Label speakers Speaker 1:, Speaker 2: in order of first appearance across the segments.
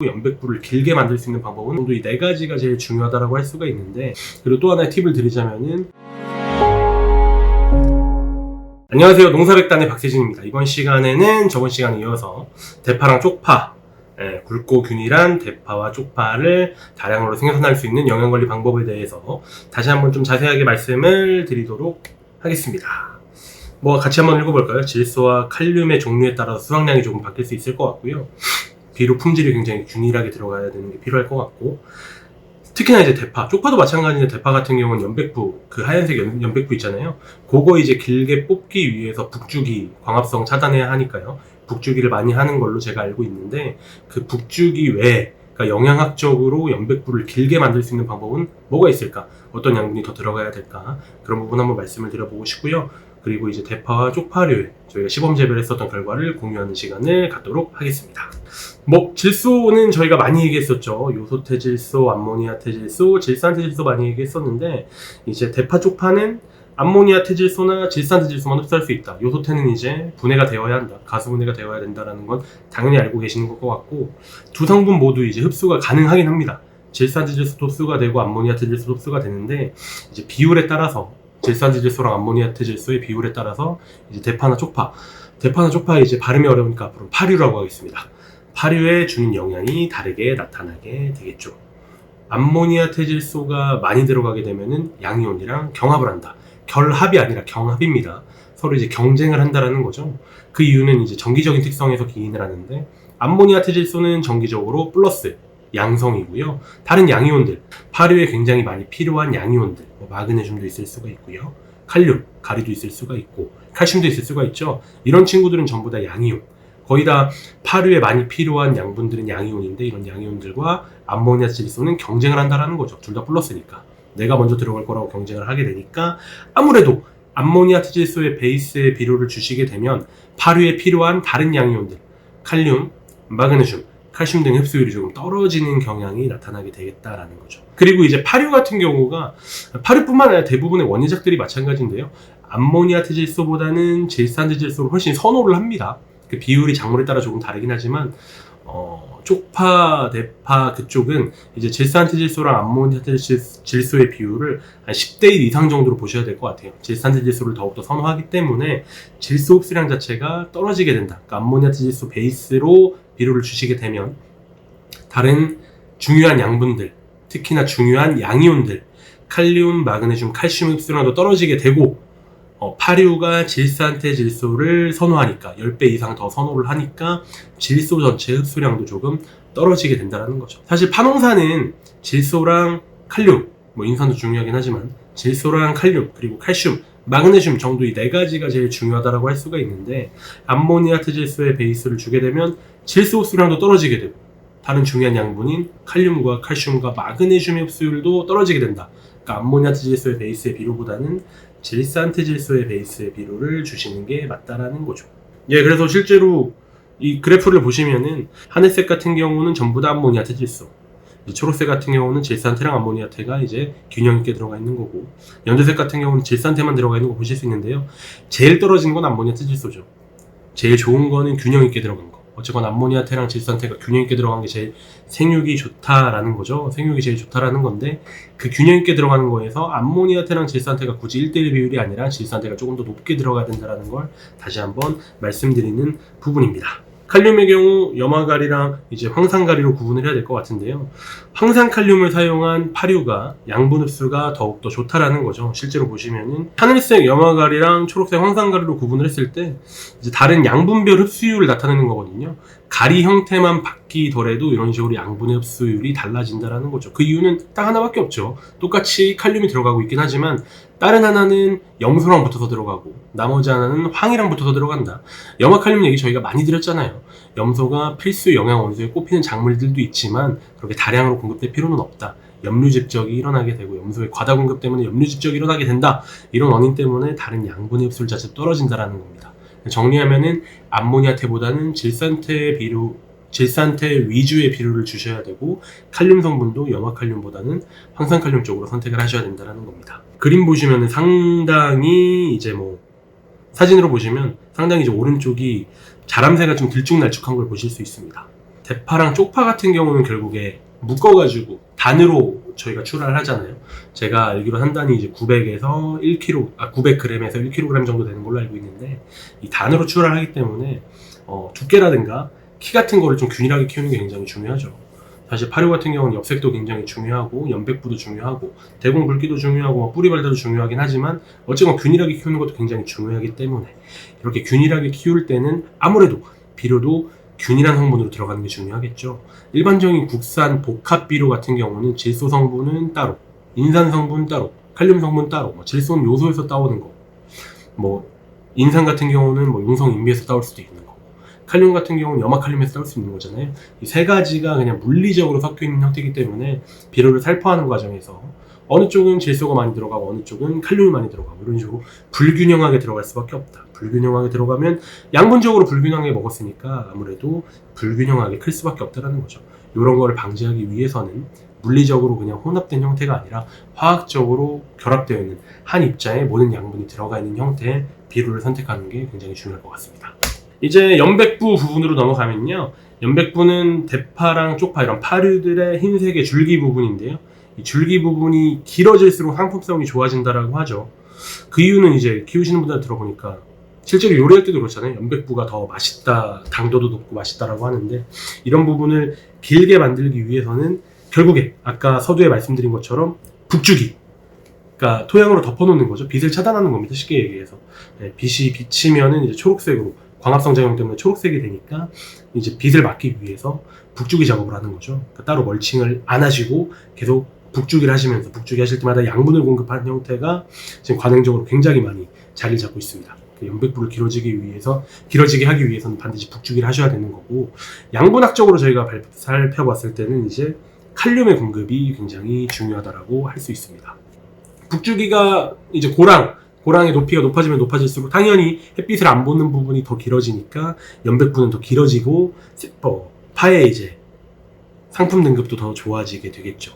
Speaker 1: 연백부를 길게 만들 수 있는 방법은 이 네 가지가 제일 중요하다고 할 수가 있는데, 그리고 또 하나의 팁을 드리자면은, 안녕하세요, 농사백단의 박세진입니다. 이번 시간에는 저번 시간에 이어서 대파랑 쪽파, 굵고 균일한 대파와 쪽파를 다량으로 생산할 수 있는 영양관리 방법에 대해서 다시 한번 좀 자세하게 말씀을 드리도록 하겠습니다. 같이 한번 읽어볼까요? 질소와 칼륨의 종류에 따라서 수확량이 조금 바뀔 수 있을 것 같고요. 비료 품질이 굉장히 균일하게 들어가야 되는 게 필요할 것 같고, 특히나 이제 대파, 쪽파도 마찬가지인데 대파 같은 경우는 연백부, 그 하얀색 연백부 있잖아요. 그거 이제 길게 뽑기 위해서 북주기, 광합성 차단해야 하니까요. 북주기를 많이 하는 걸로 제가 알고 있는데, 그 북주기 외에, 그러니까 영양학적으로 연백부를 길게 만들 수 있는 방법은 뭐가 있을까? 어떤 양분이 더 들어가야 될까? 그런 부분 한번 말씀을 드려보고 싶고요. 그리고 이제 대파와 쪽파류에 저희가 시범 재배를 했었던 결과를 공유하는 시간을 갖도록 하겠습니다. 질소는 저희가 많이 얘기했었죠. 요소태질소, 암모니아태질소, 질산태질소 많이 얘기했었는데, 이제 대파, 쪽파는 암모니아태질소나 질산태질소만 흡수할 수 있다. 요소태는 이제 분해가 되어야 한다. 가수분해가 되어야 된다라는 건 당연히 알고 계시는 것 같고, 두 성분 모두 이제 흡수가 가능하긴 합니다. 질산태질소도 흡수가 되고 암모니아태질소도 흡수가 되는데, 이제 비율에 따라서 질산태질소랑 암모니아태질소의 비율에 따라서 이제 대파나 쪽파 이제 발음이 어려우니까 앞으로 파류라고 하겠습니다. 파류에 주는 영향이 다르게 나타나게 되겠죠. 암모니아태질소가 많이 들어가게 되면은 양이온이랑 경합을 한다. 결합이 아니라 경합입니다. 서로 이제 경쟁을 한다라는 거죠. 그 이유는 이제 전기적인 특성에서 기인을 하는데, 암모니아태질소는 정기적으로 플러스 양성이고요. 다른 양이온들, 파류에 굉장히 많이 필요한 양이온들, 마그네슘도 있을 수가 있고요. 칼륨, 가리도 있을 수가 있고, 칼슘도 있을 수가 있죠. 이런 친구들은 전부 다 양이온. 거의 다 파류에 많이 필요한 양분들은 양이온인데, 이런 양이온들과 암모니아질소는 경쟁을 한다는 거죠. 둘 다 플러스니까. 내가 먼저 들어갈 거라고 경쟁을 하게 되니까, 아무래도 암모니아질소의 베이스의 비료를 주시게 되면 파류에 필요한 다른 양이온들, 칼륨, 마그네슘, 칼슘 등의 흡수율이 조금 떨어지는 경향이 나타나게 되겠다라는 거죠. 그리고 이제 파류 같은 경우가, 파류뿐만 아니라 대부분의 원예작들이 마찬가지인데요. 암모니아질소보다는 질산질소를 훨씬 선호를 합니다. 그 비율이 작물에 따라 조금 다르긴 하지만, 쪽파, 대파 그쪽은 이제 질산태질소랑 암모니아태질소의 비율을 한 10대 1 이상 정도로 보셔야 될 것 같아요. 질산태질소를 더욱더 선호하기 때문에 질소 흡수량 자체가 떨어지게 된다. 그러니까 암모니아태질소 베이스로 비료를 주시게 되면 다른 중요한 양분들, 특히나 중요한 양이온들, 칼륨, 마그네슘, 칼슘 흡수량도 떨어지게 되고, 파류가 질산태질소를 선호하니까 10배 이상 더 선호를 하니까 질소 전체 흡수량도 조금 떨어지게 된다는 거죠. 사실 파농사는 질소랑 칼륨, 인산도 중요하긴 하지만 질소랑 칼륨, 그리고 칼슘, 마그네슘 정도 이 네 가지가 제일 중요하다고 할 수가 있는데, 암모니아태질소의 베이스를 주게 되면 질소 흡수량도 떨어지게 되고, 다른 중요한 양분인 칼륨과 칼슘과 마그네슘의 흡수율도 떨어지게 된다. 그러니까 암모니아태질소의 베이스의 비료보다는 질산태질소의 베이스의 비료를 주시는 게 맞다라는 거죠. 그래서 실제로 이 그래프를 보시면은 하늘색 같은 경우는 전부 다 암모니아태질소, 초록색 같은 경우는 질산태랑 암모니아태가 이제 균형 있게 들어가 있는 거고, 연두색 같은 경우는 질산태만 들어가 있는 거 보실 수 있는데요. 제일 떨어진 건 암모니아태질소죠. 제일 좋은 거는 균형 있게 들어간 거. 어쨌거나 암모니아태랑 질산태가 균형 있게 들어간 게 제일 생육이 좋다라는 거죠. 생육이 제일 좋다라는 건데, 그 균형 있게 들어가는 거에서 암모니아태랑 질산태가 굳이 1대1 비율이 아니라 질산태가 조금 더 높게 들어가야 된다는 걸 다시 한번 말씀드리는 부분입니다. 칼륨의 경우 염화가리랑 이제 황산가리로 구분을 해야 될 것 같은데요. 황산칼륨을 사용한 파류가 양분 흡수가 더욱더 좋다라는 거죠. 실제로 보시면은 하늘색 염화가리랑 초록색 황산가리로 구분을 했을 때 이제 다른 양분별 흡수율을 나타내는 거거든요. 가리 형태만 바뀌더라도 이런 식으로 양분의 흡수율이 달라진다라는 거죠. 그 이유는 딱 하나밖에 없죠. 똑같이 칼륨이 들어가고 있긴 하지만 다른 하나는 염소랑 붙어서 들어가고 나머지 하나는 황이랑 붙어서 들어간다. 염화칼륨 얘기 저희가 많이 드렸잖아요. 염소가 필수 영양 원소에 꼽히는 작물들도 있지만 그렇게 다량으로 공급될 필요는 없다. 염류집적이 일어나게 되고 염소의 과다 공급 때문에 염류집적이 일어나게 된다. 이런 원인 때문에 다른 양분의 흡수율 자체가 떨어진다라는 겁니다. 정리하면은 암모니아태보다는 질산태 위주의 비료를 주셔야 되고, 칼륨 성분도 염화칼륨보다는 황산칼륨 쪽으로 선택을 하셔야 된다는 겁니다. 그림 보시면은 상당히 이제 사진으로 보시면 상당히 이제 오른쪽이 자람새가 좀 들쭉날쭉한 걸 보실 수 있습니다. 대파랑 쪽파 같은 경우는 결국에 묶어가지고 단으로 저희가 출하를 하잖아요. 제가 알기로 한 단이 이제 900에서 900g에서 1kg 정도 되는 걸로 알고 있는데, 이 단으로 출하를 하기 때문에 두께라든가 키 같은 거를 좀 균일하게 키우는 게 굉장히 중요하죠. 사실 파류 같은 경우는 엽색도 굉장히 중요하고 연백부도 중요하고 대공 굵기도 중요하고 뿌리 발달도 중요하긴 하지만 어쨌건 균일하게 키우는 것도 굉장히 중요하기 때문에 이렇게 균일하게 키울 때는 아무래도 비료도 균일한 성분으로 들어가는 게 중요하겠죠. 일반적인 국산 복합 비료 같은 경우는 질소 성분은 따로, 인산 성분 따로, 칼륨 성분 따로, 질소는 요소에서 따오는 거, 인산 같은 경우는 용성 인비에서 따올 수도 있는 거, 칼륨 같은 경우는 염화칼륨에서 따올 수 있는 거잖아요. 이 세 가지가 그냥 물리적으로 섞여 있는 형태이기 때문에 비료를 살포하는 과정에서 어느 쪽은 질소가 많이 들어가고 어느 쪽은 칼륨이 많이 들어가고 이런 식으로 불균형하게 들어갈 수밖에 없다. 불균형하게 들어가면 양분적으로 불균형하게 먹었으니까 아무래도 불균형하게 클 수밖에 없다는 거죠. 이런 거를 방지하기 위해서는 물리적으로 그냥 혼합된 형태가 아니라 화학적으로 결합되어 있는 한 입자에 모든 양분이 들어가 있는 형태의 비료를 선택하는 게 굉장히 중요할 것 같습니다. 이제 연백부 부분으로 넘어가면요, 연백부는 대파랑 쪽파 이런 파류들의 흰색의 줄기 부분인데요, 이 줄기 부분이 길어질수록 상품성이 좋아진다라고 하죠. 그 이유는 이제 키우시는 분들 들어보니까 실제로 요리할 때도 그렇잖아요. 연백부가 더 맛있다, 당도도 높고 맛있다라고 하는데, 이런 부분을 길게 만들기 위해서는 결국에 아까 서두에 말씀드린 것처럼 북주기, 그러니까 토양으로 덮어놓는 거죠. 빛을 차단하는 겁니다. 쉽게 얘기해서. 빛이 비치면은 이제 초록색으로, 광합성 작용 때문에 초록색이 되니까 이제 빛을 막기 위해서 북주기 작업을 하는 거죠. 그러니까 따로 멀칭을 안 하시고 계속 북주기를 하시면서, 북주기 하실 때마다 양분을 공급하는 형태가 지금 관행적으로 굉장히 많이 자리를 잡고 있습니다. 연백부를 길어지게 하기 위해서는 반드시 북주기를 하셔야 되는 거고, 양분학적으로 저희가 살펴봤을 때는 이제 칼륨의 공급이 굉장히 중요하다라고 할 수 있습니다. 북주기가 이제 고랑의 높이가 높아지면 높아질수록 당연히 햇빛을 안 보는 부분이 더 길어지니까 연백부는 더 길어지고 파의 이제 상품 등급도 더 좋아지게 되겠죠.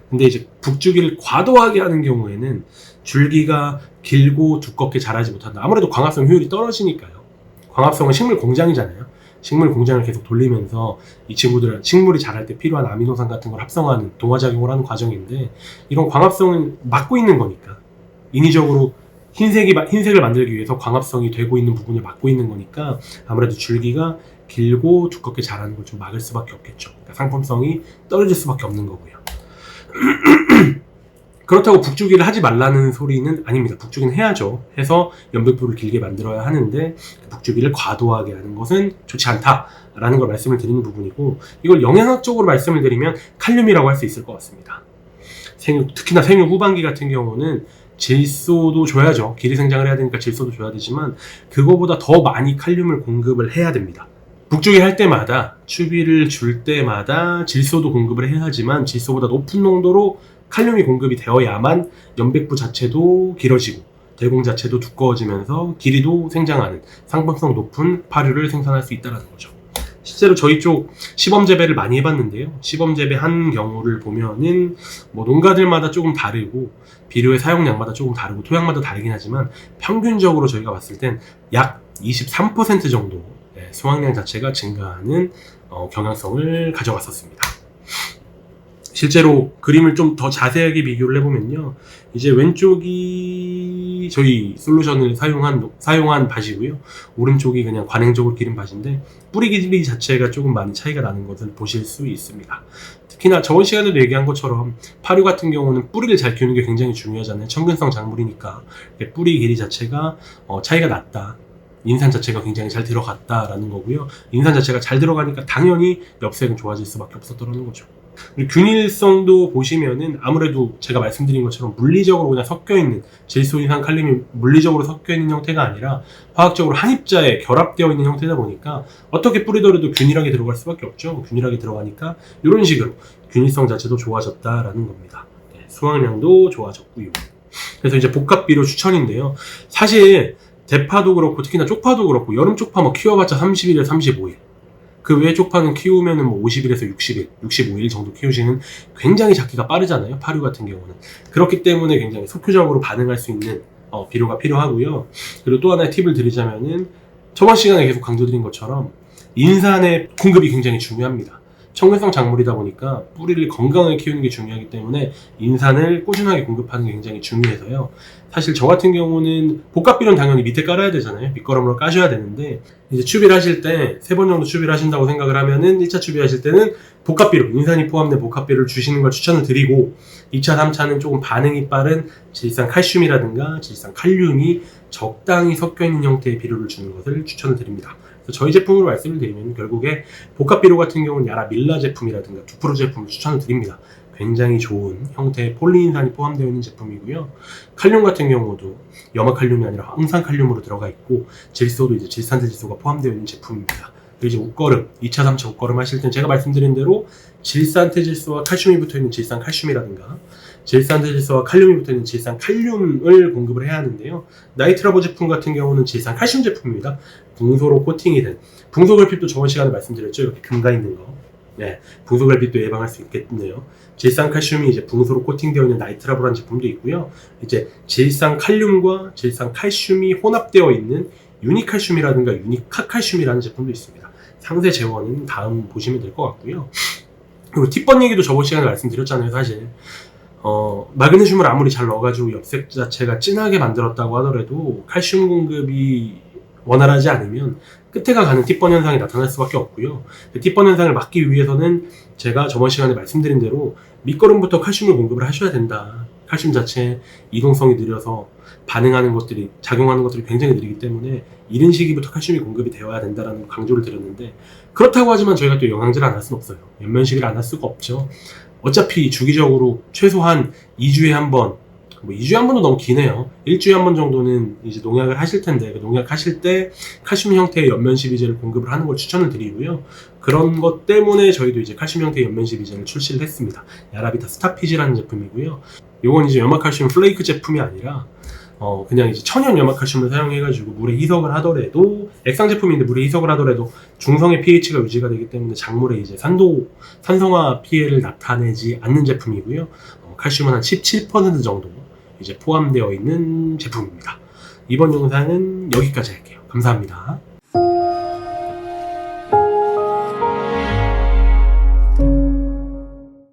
Speaker 1: 근데 이제 북주기를 과도하게 하는 경우에는 줄기가 길고 두껍게 자라지 못한다. 아무래도 광합성 효율이 떨어지니까요. 광합성은 식물 공장이잖아요. 식물 공장을 계속 돌리면서 이 친구들은 식물이 자랄 때 필요한 아미노산 같은 걸 합성하는, 동화작용을 하는 과정인데, 이런 광합성은 막고 있는 거니까, 인위적으로 흰색을 만들기 위해서 광합성이 되고 있는 부분을 막고 있는 거니까 아무래도 줄기가 길고 두껍게 자라는 걸 좀 막을 수밖에 없겠죠. 그러니까 상품성이 떨어질 수밖에 없는 거고요. 그렇다고 북주기를 하지 말라는 소리는 아닙니다. 북주기는 해야죠. 해서 연백부를 길게 만들어야 하는데 북주기를 과도하게 하는 것은 좋지 않다라는 걸 말씀을 드리는 부분이고, 이걸 영양학적으로 말씀을 드리면 칼륨이라고 할 수 있을 것 같습니다. 특히나 생육 후반기 같은 경우는 질소도 줘야죠. 길이 생장을 해야 되니까 질소도 줘야 되지만 그거보다 더 많이 칼륨을 공급을 해야 됩니다. 북주기 할 때마다, 추비를 줄 때마다 질소도 공급을 해야 하지만 질소보다 높은 농도로 칼륨이 공급이 되어야만 연백부 자체도 길어지고 대공 자체도 두꺼워지면서 길이도 생장하는 상품성 높은 파류를 생산할 수 있다는 거죠. 실제로 저희 쪽 시범 재배를 많이 해봤는데요, 시범 재배한 경우를 보면은 농가들마다 조금 다르고 비료의 사용량마다 조금 다르고 토양마다 다르긴 하지만 평균적으로 저희가 봤을 땐 약 23% 정도 수확량 자체가 증가하는 경향성을 가져갔었습니다. 실제로 그림을 좀 더 자세하게 비교를 해보면요, 이제 왼쪽이 저희 솔루션을 사용한 밭이고요, 오른쪽이 그냥 관행적으로 기른 밭인데 뿌리 길이 자체가 조금 많이 차이가 나는 것을 보실 수 있습니다. 특히나 저번 시간에도 얘기한 것처럼 파류 같은 경우는 뿌리를 잘 키우는 게 굉장히 중요하잖아요. 청근성 작물이니까 뿌리 길이 자체가 차이가 났다, 인산 자체가 굉장히 잘 들어갔다라는 거고요. 인산 자체가 잘 들어가니까 당연히 엽색은 좋아질 수밖에 없었다는 거죠. 그리고 균일성도 보시면은 아무래도 제가 말씀드린 것처럼 물리적으로 그냥 섞여있는, 질소, 인산, 칼륨이 물리적으로 섞여있는 형태가 아니라 화학적으로 한 입자에 결합되어 있는 형태다 보니까 어떻게 뿌리더라도 균일하게 들어갈 수밖에 없죠. 균일하게 들어가니까 이런 식으로 균일성 자체도 좋아졌다라는 겁니다. 수확량도 좋아졌고요. 그래서 이제 복합 비료 추천인데요, 사실 대파도 그렇고 특히나 쪽파도 그렇고 여름 쪽파 키워봤자 30일에서 35일, 그 외에 쪽파는 키우면은 50일에서 60일, 65일 정도 키우시는 굉장히 잡기가 빠르잖아요, 파류 같은 경우는. 그렇기 때문에 굉장히 속효적으로 반응할 수 있는 비료가 필요하고요. 그리고 또 하나의 팁을 드리자면은 저번 시간에 계속 강조드린 것처럼 인산의 공급이 굉장히 중요합니다. 청근성 작물이다 보니까 뿌리를 건강하게 키우는 게 중요하기 때문에 인산을 꾸준하게 공급하는 게 굉장히 중요해서요. 사실 저 같은 경우는 복합비료는 당연히 밑에 깔아야 되잖아요. 밑거름으로 까셔야 되는데 이제 추비를 하실 때 3번 정도 추비를 하신다고 생각을 하면은 1차 추비하실 때는 복합비료, 인산이 포함된 복합비료를 주시는 걸 추천을 드리고 2차, 3차는 조금 반응이 빠른 질산 칼슘이라든가 질산 칼륨이 적당히 섞여 있는 형태의 비료를 주는 것을 추천을 드립니다. 그래서 저희 제품으로 말씀을 드리면 결국에 복합비료 같은 경우는 야라 밀라 제품이라든가 두프로 제품을 추천을 드립니다. 굉장히 좋은 형태의 폴리인산이 포함되어 있는 제품이고요. 칼륨 같은 경우도 염화칼륨이 아니라 황산칼륨으로 들어가 있고 질소도 이제 질산제질소가 포함되어 있는 제품입니다. 그리고 이제 웃거름, 2차, 3차 웃거름 하실 땐 제가 말씀드린 대로 질산테질소와 칼슘이 붙어있는 질산칼슘이라든가 질산테질소와 칼륨이 붙어있는 질산칼륨을 공급을 해야 하는데요. 나이트라보 제품 같은 경우는 질산칼슘 제품입니다. 붕소로 코팅이 된 붕소결핍도 저번 시간에 말씀드렸죠. 이렇게 금가 있는 거. 네, 붕소결핍도 예방할 수 있겠네요. 질산칼슘이 이제 붕소로 코팅되어 있는 나이트라보라는 제품도 있고요. 이제 질산칼륨과 질산칼슘이 혼합되어 있는 유니칼슘이라든가 유니카칼슘이라는 제품도 있습니다. 상세 재원은 다음 보시면 될 것 같고요. 그리고 팁번 얘기도 저번 시간에 말씀드렸잖아요. 사실 마그네슘을 아무리 잘 넣어가지고 엽색 자체가 진하게 만들었다고 하더라도 칼슘 공급이 원활하지 않으면 끝에가 가는 팁번 현상이 나타날 수밖에 없고요. 팁번 현상을 막기 위해서는 제가 저번 시간에 말씀드린 대로 밑거름부터 칼슘을 공급을 하셔야 된다. 칼슘 자체 이동성이 느려서 반응하는 것들이, 작용하는 것들이 굉장히 느리기 때문에 이른 시기부터 칼슘이 공급이 되어야 된다는 강조를 드렸는데, 그렇다고 하지만 저희가 또 영양제를 안 할 수는 없어요. 연면시비를 안 할 수가 없죠. 어차피 주기적으로 최소한 2주에 한 번, 2주에 한 번도 너무 기네요. 1주에 한 번 정도는 이제 농약을 하실 텐데, 그 농약 하실 때 칼슘 형태의 연면시비제를 공급을 하는 걸 추천을 드리고요. 그런 것 때문에 저희도 이제 칼슘 형태의 연면시비제를 출시를 했습니다. 야라비타 스타피지라는 제품이고요. 요건 이제 염화칼슘 플레이크 제품이 아니라 그냥 이제 천연 염화칼슘을 사용해가지고 물에 희석을 하더라도, 액상 제품인데 물에 희석을 하더라도 중성의 pH가 유지가 되기 때문에 작물에 이제 산성화 피해를 나타내지 않는 제품이고요. 칼슘은 한 17% 정도 이제 포함되어 있는 제품입니다. 이번 영상은 여기까지 할게요. 감사합니다.